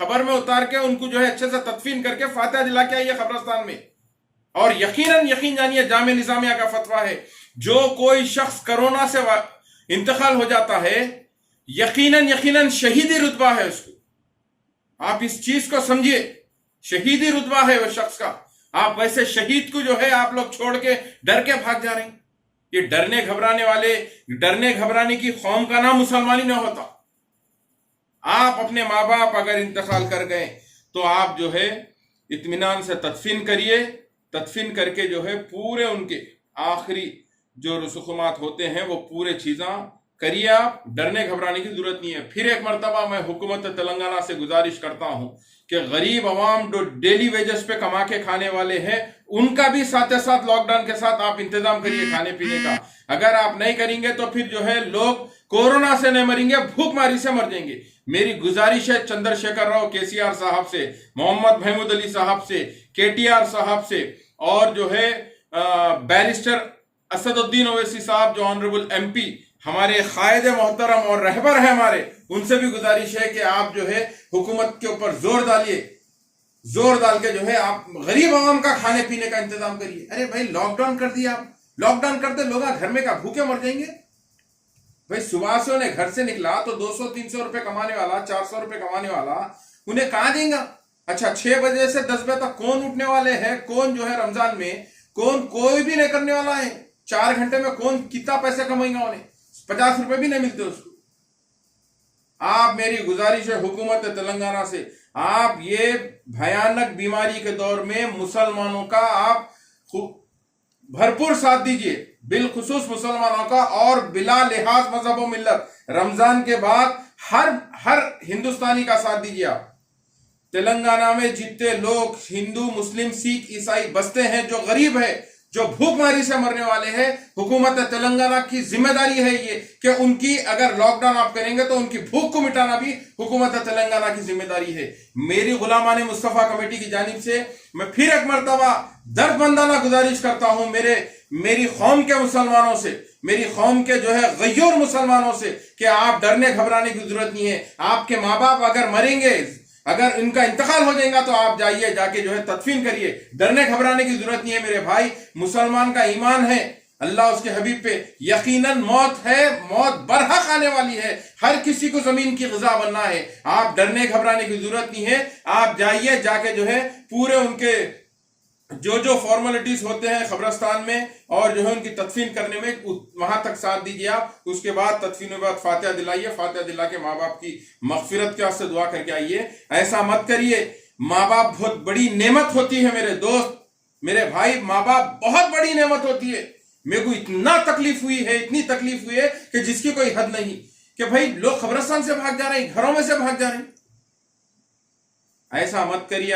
خبر میں اتار کے ان کو جو ہے اچھے سے تدفین کر کے فاتحہ دلا کے آئیے قبرستان میں. اور یقین جانیے جامعہ نظامیہ کا فتویٰ ہے جو کوئی شخص کرونا سے انتقال ہو جاتا ہے یقیناً شہیدی رتبہ ہے اس کو. آپ اس چیز کو سمجھیے, شہیدی رتبہ ہے وہ شخص کا. آپ ویسے شہید کو جو ہے آپ لوگ چھوڑ کے ڈر کے بھاگ جا رہے ہیں. یہ ڈرنے گھبرانے کی قوم کا نام مسلمانی نہ ہوتا. آپ اپنے ماں باپ اگر انتقال کر گئے تو آپ جو ہے اطمینان سے تدفین کریے. تدفین کر کے جو ہے پورے ان کے آخری جو رسومات ہوتے ہیں وہ پورے چیزاں کریے. آپ ڈرنے گھبرانے کی ضرورت نہیں ہے. پھر ایک مرتبہ میں حکومت تلنگانہ سے گزارش کرتا ہوں کہ غریب عوام جو ڈیلی ویجز پہ کما کے کھانے والے ہیں ان کا بھی ساتھ لاک ڈاؤن کے ساتھ آپ انتظام کریے کھانے پینے کا. اگر آپ نہیں کریں گے تو پھر جو ہے لوگ کورونا سے نہیں مریں گے, بھوک ماری سے مر جائیں گے. میری گزارش ہے چندر شیکھر راؤ KCR صاحب سے, محمد محمود علی صاحب سے, KTR صاحب سے, اور جو ہے بیرسٹر اسد الدین اویسی صاحب جو آنریبل MP ہمارے قائد محترم اور رہبر ہیں ہمارے, ان سے بھی گزارش ہے کہ آپ جو ہے حکومت کے اوپر زور ڈالیے. زور ڈال کے جو ہے آپ غریب عوام کا کھانے پینے کا انتظام کریے. ارے بھائی لاک ڈاؤن کر دیا, آپ لاک ڈاؤن کرتے لوگ گھر میں کا بھوکے مر جائیں گے. بھائی صبح سے انہیں گھر سے نکلا تو 200-300 روپے کمانے والا, 400 روپے کمانے والا انہیں کہاں دیں گا. اچھا 6 بجے سے 10 بجے تک کون اٹھنے والے ہیں, کون جو ہے رمضان میں کوئی بھی نہیں کرنے والا ہے. 4 گھنٹے میں کون کتنا پیسے کمائیں گا, انہیں 50 روپے بھی نہیں ملتے اس کو. آپ میری گزارش ہے حکومت تلنگانہ سے, آپ یہ بھیانک بیماری کے دور میں مسلمانوں کا آپ بھرپور ساتھ دیجئے, بالخصوص مسلمانوں کا, اور بلا لحاظ مذہب و ملت رمضان کے بعد ہر ہندوستانی کا ساتھ دیجئے. آپ تلنگانہ میں جتنے لوگ ہندو, مسلم, سکھ, عیسائی بستے ہیں جو غریب ہے, جو بھوک ماری سے مرنے والے ہیں, حکومت تلنگانہ کی ذمہ داری ہے یہ کہ ان کی اگر لاک ڈاؤن آپ کریں گے تو ان کی بھوک کو مٹانا بھی حکومت تلنگانہ کی ذمہ داری ہے. میری غلامان مصطفیٰ کمیٹی کی جانب سے میں پھر ایک مرتبہ درد مندانہ گزارش کرتا ہوں میری قوم کے مسلمانوں سے, میری قوم کے جو ہے غیور مسلمانوں سے, کہ آپ ڈرنے گھبرانے کی ضرورت نہیں ہے. آپ کے ماں باپ اگر مریں گے, اگر ان کا انتقال ہو جائے گا تو آپ جائیے, جا کے جو ہے تدفین کریے. ڈرنے گھبرانے کی ضرورت نہیں ہے میرے بھائی. مسلمان کا ایمان ہے اللہ اس کے حبیب پہ, یقیناً موت ہے, موت برحق آنے والی ہے, ہر کسی کو زمین کی غذا بننا ہے. آپ ڈرنے گھبرانے کی ضرورت نہیں ہے. آپ جائیے, جا کے جو ہے پورے ان کے جو فارمیلٹیز ہوتے ہیں قبرستان میں اور جو ہے ان کی تدفین کرنے میں وہاں تک ساتھ دیجیے. آپ اس کے بعد تدفین کے بعد فاتحہ دلائیے, فاتحہ دلا کے ماں باپ کی مغفرت کے واسطے دعا کر کے آئیے. ایسا مت کریے. ماں باپ بہت بڑی نعمت ہوتی ہے میرے دوست, میرے بھائی. ماں باپ بہت بڑی نعمت ہوتی ہے. میرے کو اتنا تکلیف ہوئی ہے, اتنی تکلیف ہوئی ہے کہ جس کی کوئی حد نہیں, کہ بھائی لوگ قبرستان سے بھاگ جا رہے ہیں, گھروں میں سے بھاگ جا رہے ہیں. ایسا مت کریے.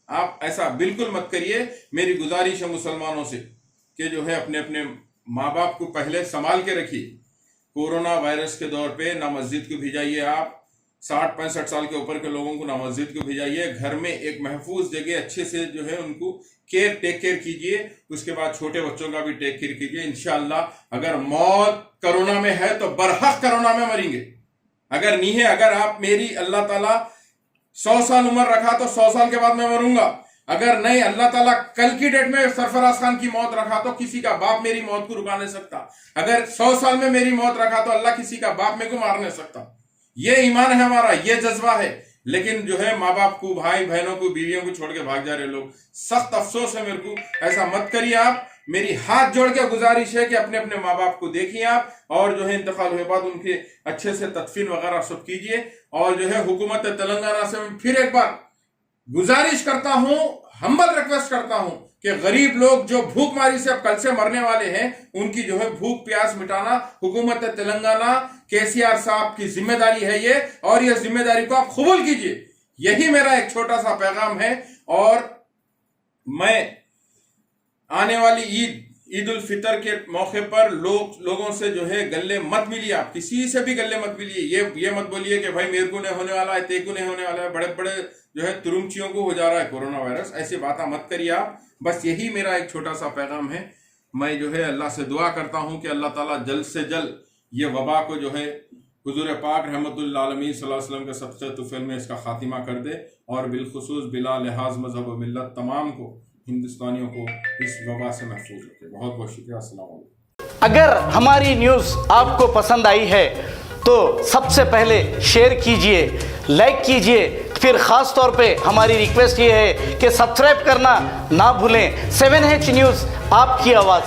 آپ ایسا بالکل مت کریے. میری گزارش ہے مسلمانوں سے کہ جو ہے اپنے ماں باپ کو پہلے سنبھال کے رکھیے. کورونا وائرس کے دور پہ نہ مسجد کو بھیجائیے. آپ 60-65 سال کے اوپر کے لوگوں کو نہ مسجد کو بھیجائیے. گھر میں ایک محفوظ جگہ اچھے سے جو ہے ان کو ٹیک کیئر کیجیے. اس کے بعد چھوٹے بچوں کا بھی ٹیک کیئر کیجیے. انشاءاللہ اگر موت کرونا میں ہے تو برحق کرونا میں مریں گے. اگر نہیں ہے, اگر آپ میری اللہ تعالیٰ 100 سال عمر رکھا تو 100 سال کے بعد میں مروں گا. اگر نہیں اللہ تعالیٰ کل کی ڈیٹ میں سرفراز خان کی موت رکھا تو کسی کا باپ میری موت کو رکا نہیں سکتا. اگر 100 سال میں میری موت رکھا تو اللہ کسی کا باپ میرے کو مار نہیں سکتا. یہ ایمان ہے ہمارا, یہ جذبہ ہے. لیکن جو ہے ماں باپ کو, بھائی بہنوں کو, بیویوں کو چھوڑ کے بھاگ جا رہے لوگ. سخت افسوس ہے میرے کو. ایسا مت کریے. آپ میری ہاتھ جوڑ کے گزارش ہے کہ اپنے ماں باپ کو دیکھیے آپ, اور جو ہے انتقال ہوئے بعد ان کے اچھے سے تدفین وغیرہ سب کیجیے. اور جو ہے حکومت تلنگانہ سے میں پھر ایک بار گزارش کرتا ہوں, ہمبل ریکویسٹ کرتا ہوں کہ غریب لوگ جو بھوک ماری سے اب کل سے مرنے والے ہیں, ان کی جو ہے بھوک پیاس مٹانا حکومت تلنگانہ KCR صاحب کی ذمہ داری ہے یہ, اور یہ ذمہ داری کو آپ قبول کیجئے. یہی میرا ایک چھوٹا سا پیغام ہے. اور میں آنے والی عید الفطر کے موقع پر لوگوں سے جو ہے گلے مت ملیے. آپ کسی سے بھی گلے مت ملیے. یہ مت بولیے کہ بھائی میرے کو نہیں ہونے والا ہے, تیرے کو نہیں ہونے والا ہے, بڑے جو ہے ترمچیوں کو ہو جا رہا ہے کورونا وائرس. ایسی باتیں مت کریے آپ. بس یہی میرا ایک چھوٹا سا پیغام ہے. میں جو ہے اللہ سے دعا کرتا ہوں کہ اللہ تعالیٰ جلد سے جلد یہ وبا کو جو ہے حضور پاک رحمت للعالمین صلی اللہ علیہ وسلم کے صدقے طفیل میں اس کا خاتمہ کر دے، اور بالخصوص بلا لحاظ مذہب و ملت تمام کو، ہندوستانیوں کو اس وبا سے محفوظ رکھے۔ بہت بہت شکریہ۔ السلام علیکم۔ اگر ہماری نیوز آپ کو پسند آئی ہے تو سب سے پہلے شیئر کیجئے، لائک کیجئے، پھر خاص طور پہ ہماری ریکویسٹ یہ ہے کہ سبسکرائب کرنا نہ بھولیں۔ 7H نیوز، آپ کی آواز۔